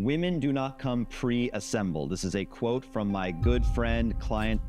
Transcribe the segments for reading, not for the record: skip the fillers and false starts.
Women do not come pre-assembled. This is a quote from my good friend, client.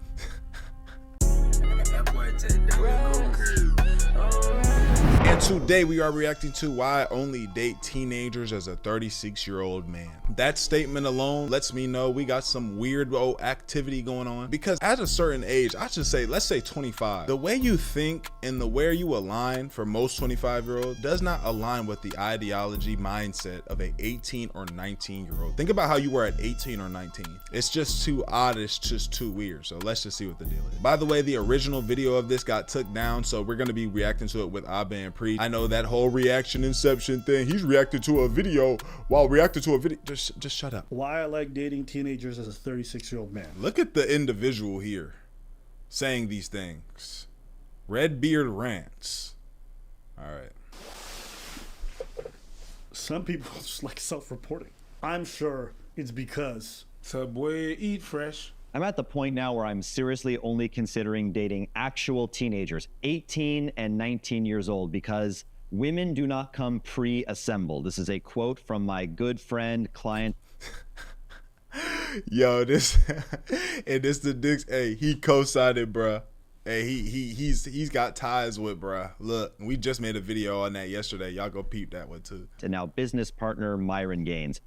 And today we are reacting to why I only date teenagers as a 36-year-old man. That statement alone lets me know we got some weird activity going on, because at a certain age, I should say, let's say 25, the way you think and the where you align for most 25-year-olds does not align with the ideology mindset of a 18 or 19-year-old. Think about how you were at 18 or 19. It's just too odd, it's just too weird. So let's just see what the deal is. By the way, the original video of this got took down, so we're gonna be reacting to it with Abba and Pre. I know that whole reaction inception thing. He's reacting to a video while reacting to a video. Just shut up. Why I like dating teenagers as a 36-year-old man. Look at the individual here saying these things. Redbeard rants. All right. Some people just like self-reporting. I'm sure it's because Subway, eat fresh. I'm at the point now where I'm seriously only considering dating actual teenagers, 18 and 19 years old, because women do not come pre-assembled. This is a quote from my good friend, client. Yo, this and this the Dix. Hey, he co-signed it, bruh. Hey, he's got ties with, bruh. Look, we just made a video on that yesterday. Y'all go peep that one too. And now business partner Myron Gaines.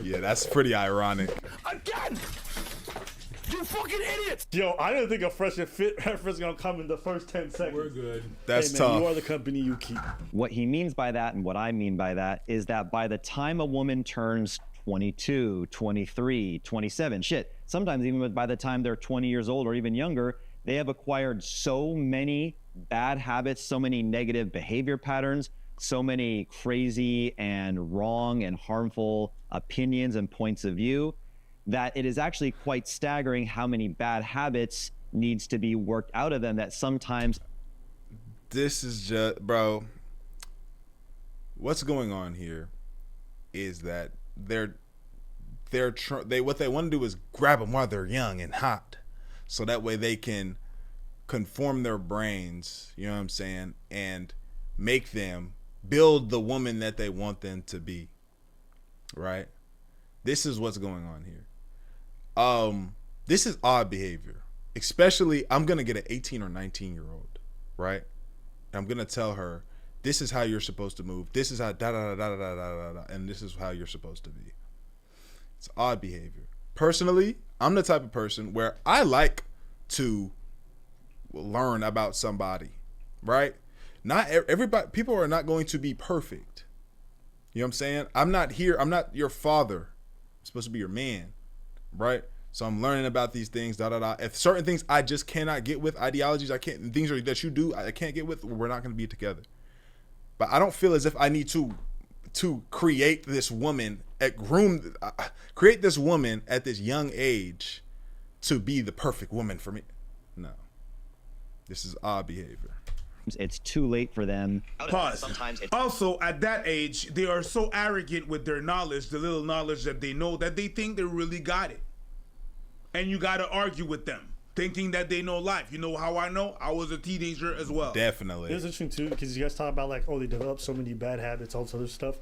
Yeah, that's pretty ironic. Again! You fucking idiots! Yo, I didn't think a fresh and fit reference gonna come in the first 10 seconds. We're good. That's hey, man, tough. You are the company you keep. What he means by that, and what I mean by that, is that by the time a woman turns 22, 23, 27, shit, sometimes even by the time they're 20 years old or even younger, they have acquired so many bad habits, so many negative behavior patterns, so many crazy and wrong and harmful opinions and points of view, that it is actually quite staggering how many bad habits needs to be worked out of them, that sometimes... This is just, bro, what's going on here is that what they want to do is grab them while they're young and hot, so that way they can conform their brains, you know what I'm saying, and make them build the woman that they want them to be, right? This is what's going on here. This is odd behavior, especially I'm gonna get an 18 or 19-year-old, right? I'm gonna tell her, this is how you're supposed to move, this is how da da da da da da da, and this is how you're supposed to be. It's odd behavior. Personally, I'm the type of person where I like to learn about somebody, right? Not everybody, people are not going to be perfect. You know what I'm saying? I'm not your father. I'm supposed to be your man, right? So I'm learning about these things, da da da. If certain things I just cannot get with, ideologies I can't, things that you do I can't get with, we're not going to be together. But I don't feel as if I need to create this woman create this woman at this young age to be the perfect woman for me. No, this is odd behavior. It's too late for them. Pause. Also, at that age, they are so arrogant with their knowledge, the little knowledge that they know, that they think they really got it. And you got to argue with them, thinking that they know life. You know how I know? I was a teenager as well. Definitely. It's interesting too, because you guys talk about like, oh, they develop so many bad habits, all this other stuff.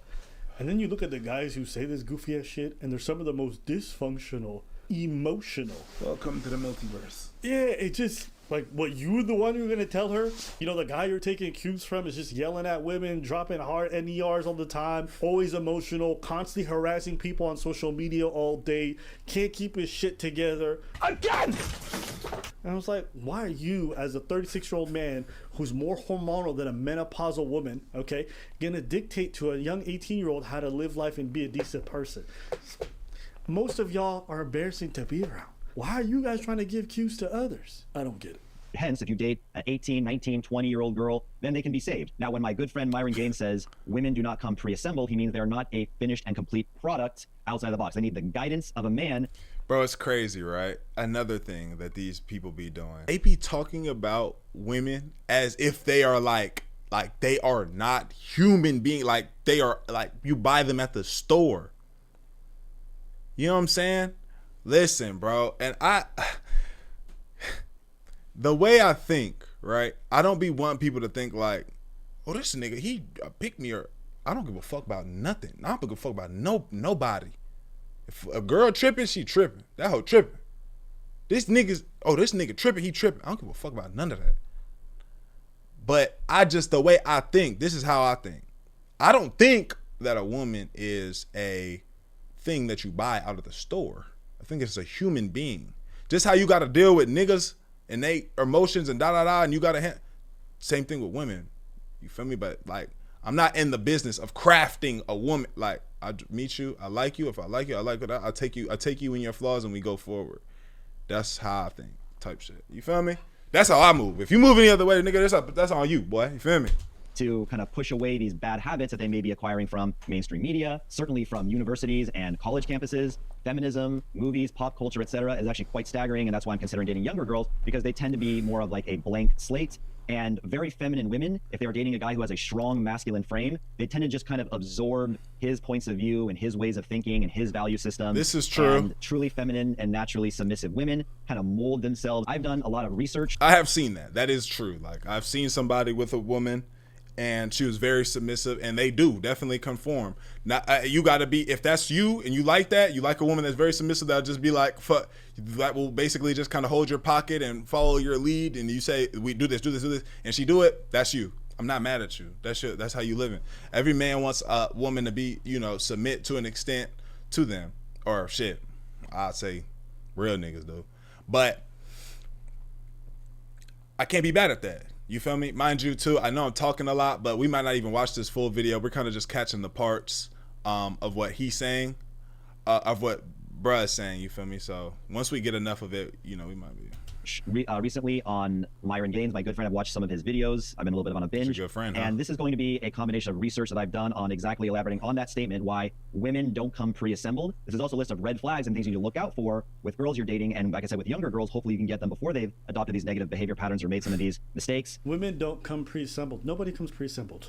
And then you look at the guys who say this goofy ass shit, and they're some of the most dysfunctional, emotional. Welcome to the multiverse. Yeah, it just... Like, what, you the one who's gonna tell her? You know, the guy you're taking cues from is just yelling at women, dropping hard NERs all the time, always emotional, constantly harassing people on social media all day, can't keep his shit together. Again! And I was like, why are you, as a 36-year-old man who's more hormonal than a menopausal woman, okay, gonna dictate to a young 18-year-old how to live life and be a decent person? Most of y'all are embarrassing to be around. Why are you guys trying to give cues to others? I don't get it. Hence, if you date an 18, 19, 20-year-old girl, then they can be saved. Now, when my good friend Myron Gaines says women do not come pre-assembled, he means they're not a finished and complete product outside of the box. They need the guidance of a man. Bro, it's crazy, right? Another thing that these people be doing. They be talking about women as if they are like they are not human beings. Like they are, like you buy them at the store. You know what I'm saying? Listen, bro, and the way I think, right? I don't be wanting people to think like, oh, this nigga, he picked me, or I don't give a fuck about nothing. I don't give a fuck about nobody. If a girl tripping, she tripping. That hoe tripping. This nigga tripping, he tripping. I don't give a fuck about none of that. But the way I think, this is how I think. I don't think that a woman is a thing that you buy out of the store. I think it's a human being. Just how you got to deal with niggas and they emotions and and you got to same thing with women. You feel me? But like, I'm not in the business of crafting a woman. Like, I meet you, I like you. If I like you, I like it. I take you in your flaws and we go forward. That's how I think, type shit. You feel me? That's how I move. If you move any other way, nigga, that's on you, boy. You feel me? To kind of push away these bad habits that they may be acquiring from mainstream media, certainly from universities and college campuses. Feminism, movies, pop culture, etc., is actually quite staggering, and that's why I'm considering dating younger girls, because they tend to be more of like a blank slate. And very feminine women, if they are dating a guy who has a strong masculine frame, they tend to just kind of absorb his points of view and his ways of thinking and his value system. This is true. And truly feminine and naturally submissive women kind of mold themselves. I've done a lot of research. I have seen that. That is true. Like, I've seen somebody with a woman and she was very submissive, and they do definitely conform. Now, you got to be, if that's you and you like that, you like a woman that's very submissive, that'll just be like, fuck, that will basically just kind of hold your pocket and follow your lead, and you say, we do this, and she do it, that's you. I'm not mad at you. That's how you living. Every man wants a woman to be, submit to an extent to them, or shit, I'd say real niggas do. But I can't be mad at that. You feel me? Mind you, too, I know I'm talking a lot, but we might not even watch this full video. We're kind of just catching the parts of what he's saying, of what bruh is saying, you feel me? So once we get enough of it, we might be. Recently on Myron Gaines, my good friend, I've watched some of his videos. I've been a little bit on a binge. That's your good friend, huh? And this is going to be a combination of research that I've done on exactly elaborating on that statement, why women don't come pre-assembled. This is also a list of red flags and things you need to look out for with girls you're dating. And like I said, with younger girls, hopefully you can get them before they've adopted these negative behavior patterns or made some of these mistakes. Women don't come pre-assembled. Nobody comes pre-assembled.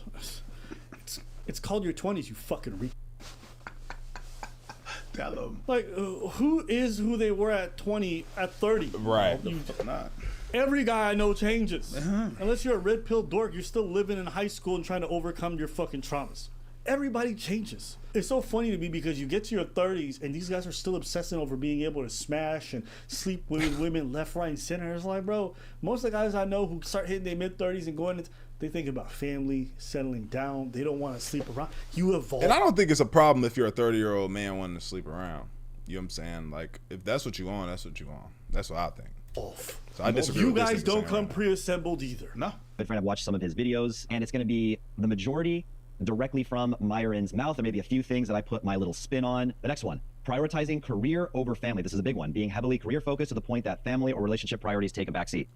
It's called your 20s, you fucking Tell them. Like, who is who they were at 20, at 30? Right. Not. Every guy I know changes. Unless you're a red pill dork, you're still living in high school and trying to overcome your fucking traumas. Everybody changes. It's so funny to me because you get to your 30s and these guys are still obsessing over being able to smash and sleep with women left, right, and center. It's like, bro, most of the guys I know who start hitting their mid-30s and going into, they think about family, settling down. They don't want to sleep around. You evolve. And I don't think it's a problem if you're a 30-year-old man wanting to sleep around. You know what I'm saying? Like, if that's what you want, that's what you want. That's what I think. Off. So I disagree You with this guys nigga don't saying come right now. pre-assembled either. No. Good friend, I've watched some of his videos, and it's going to be the majority directly from Myron's mouth. There may be a few things that I put my little spin on. The next one, prioritizing career over family. This is a big one. Being heavily career focused to the point that family or relationship priorities take a backseat.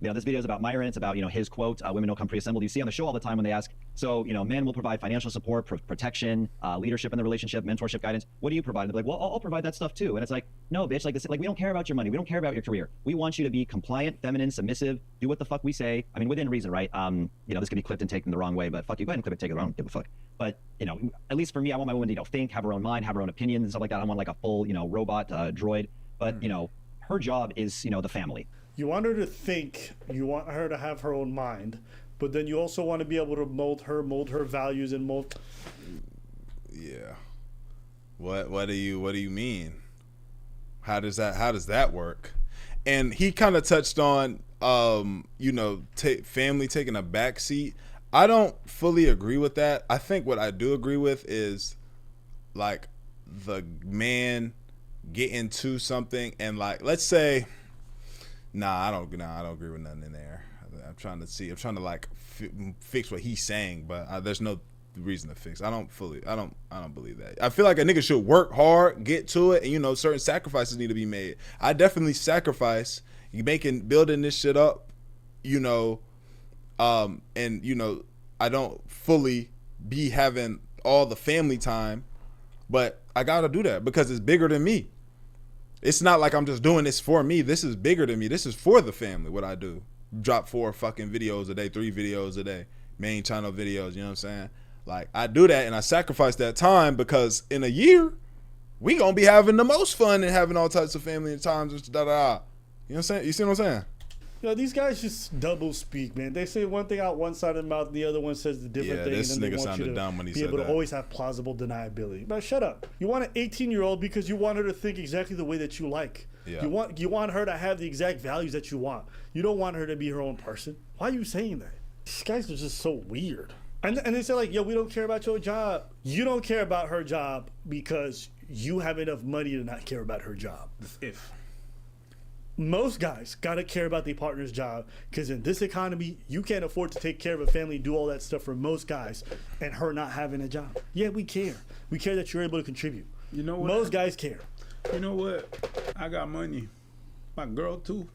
This video is about Myron. It's about, his quote, women don't come pre-assembled. You see on the show all the time when they ask, so, men will provide financial support, protection, leadership in the relationship, mentorship, guidance. What do you provide? And they're like, well, I'll provide that stuff too. And it's like, no, bitch, we don't care about your money. We don't care about your career. We want you to be compliant, feminine, submissive, do what the fuck we say. I mean, within reason, right? This could be clipped and taken the wrong way, but fuck you, go ahead and clip it, take it the wrong, give a fuck. But, at least for me, I want my woman to, think, have her own mind, have her own opinions and stuff like that. I want like a full, robot, droid. But, her job is, the family. You want her to think, you want her to have her own mind, but then you also want to be able to mold her values and mold. Yeah. What do you mean? How does that work? And he kind of touched on family taking a back seat. I don't fully agree with that. I think what I do agree with is like the man get into something and like, let's say, I don't agree with nothing in there. I'm trying to like fix what he's saying, but there's no reason to fix. I don't believe that. I feel like a nigga should work hard, get to it, and certain sacrifices need to be made. I definitely sacrifice. Building this shit up, and I don't fully be having all the family time, but I gotta do that because it's bigger than me. It's not like I'm just doing this for me. This is bigger than me. This is for the family, what I do. Drop 4 fucking videos a day, 3 videos a day, main channel videos, you know what I'm saying? Like, I do that and I sacrifice that time because in a year, we gonna be having the most fun and having all types of family and times, da da da. You know what I'm saying? You see what I'm saying? these guys just double speak, man. They say one thing out one side of the mouth, and the other one says the different thing. This and then nigga they want you sounded to dumb when he be said able that. to always have plausible deniability. But shut up. You want an 18-year-old because you want her to think exactly the way that you like. Yeah. You want her to have the exact values that you want. You don't want her to be her own person. Why are you saying that? These guys are just so weird. And they say like, yo, we don't care about your job. You don't care about her job because you have enough money to not care about her job. If Most guys gotta care about their partner's job because in this economy, you can't afford to take care of a family, do all that stuff for most guys, and her not having a job. Yeah, we care. We care that you're able to contribute. You know what? Most guys care. You know what? I got money. My girl too.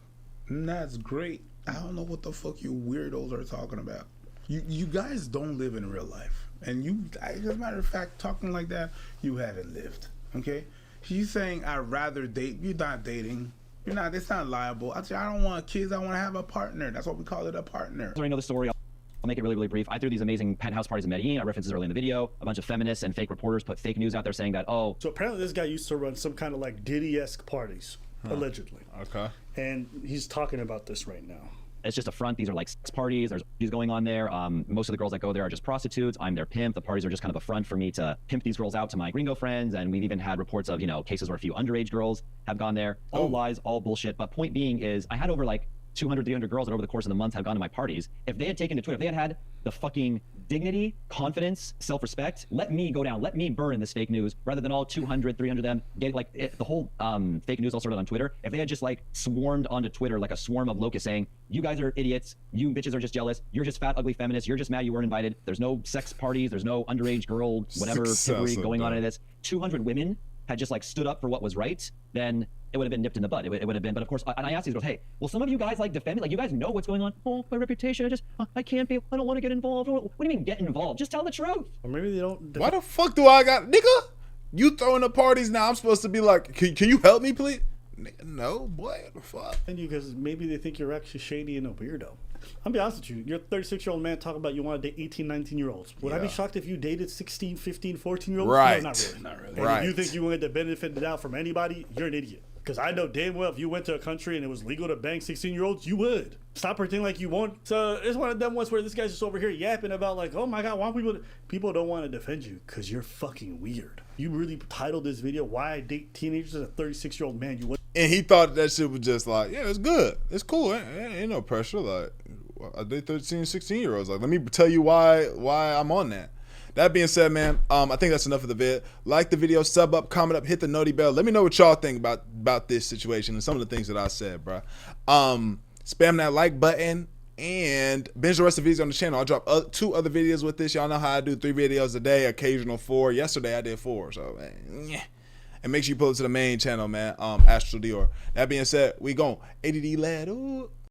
And that's great. I don't know what the fuck you weirdos are talking about. You guys don't live in real life. And as a matter of fact, talking like that, you haven't lived. Okay? You saying I'd rather date. You're not dating. You're not. It's not liable. I don't want kids. I want to have a partner. That's what we call it, a partner. I know the story. I'll make it really, really brief. I threw these amazing penthouse parties in Medellin. I referenced this early in the video. A bunch of feminists and fake reporters put fake news out there saying that, oh. So apparently this guy used to run some kind of like Diddy-esque parties, allegedly. Okay. And he's talking about this right now. It's just a front. These are like sex parties. There's parties going on there. Most of the girls that go there are just prostitutes. I'm their pimp. The parties are just kind of a front for me to pimp these girls out to my gringo friends. And we've even had reports of, cases where a few underage girls have gone there. All lies, all bullshit. But point being is I had over like 200, 300 girls that over the course of the month have gone to my parties. If they had taken to Twitter, if they had the fucking dignity, confidence, self-respect, let me go down, let me burn this fake news rather than all 200, 300 of them get like the whole fake news all started on Twitter. If they had just like swarmed onto Twitter like a swarm of locusts saying, you guys are idiots, you bitches are just jealous, you're just fat, ugly feminists, you're just mad you weren't invited, there's no sex parties, there's no underage girl, whatever, piggery going on in this. 200 women had just like stood up for what was right, then it would have been nipped in the bud. It would have been, but of course, and I asked these girls, hey, well, some of you guys like defend me, like you guys know what's going on. Oh, my reputation, I can't be, I don't want to get involved. What do you mean get involved? Just tell the truth. Or maybe they don't. Why the fuck do I got, nigga? You throwing the parties now? I'm supposed to be like, can you help me, please? Nigga, no, boy, what the fuck? Because maybe they think you're actually shady and a weirdo. I'll be honest with you. You're a 36-year-old man talking about you want to date 18, 19-year-olds. Would I be shocked if you dated 16, 15, 14-year-olds? Right. No, not really. Not really. Right. If you think you want to benefit the doubt from anybody, you're an idiot. Because I know damn well if you went to a country and it was legal to bang 16-year-olds, you would. Stop pretending like you won't. So it's one of them ones where this guy's just over here yapping about like, oh my God, why people don't want to defend you because you're fucking weird. You really titled this video, Why I Date Teenagers as a 36-year-old Man. And he thought that shit was just like, yeah, it's good. It's cool. Ain't no pressure. Like, I date 13, 16-year-olds. Like, let me tell you why I'm on that. That being said, man, I think that's enough of the vid. Like the video, sub up, comment up, hit the noti bell. Let me know what y'all think about this situation and some of the things that I said, bro. Spam that like button and binge the rest of the videos on the channel. I'll drop 2 other videos with this. Y'all know how I do 3 videos a day, occasional 4. Yesterday I did 4, so yeah. And make sure you pull it to the main channel, man. Astral Dior. That being said, we gon' ADD lad. Ooh.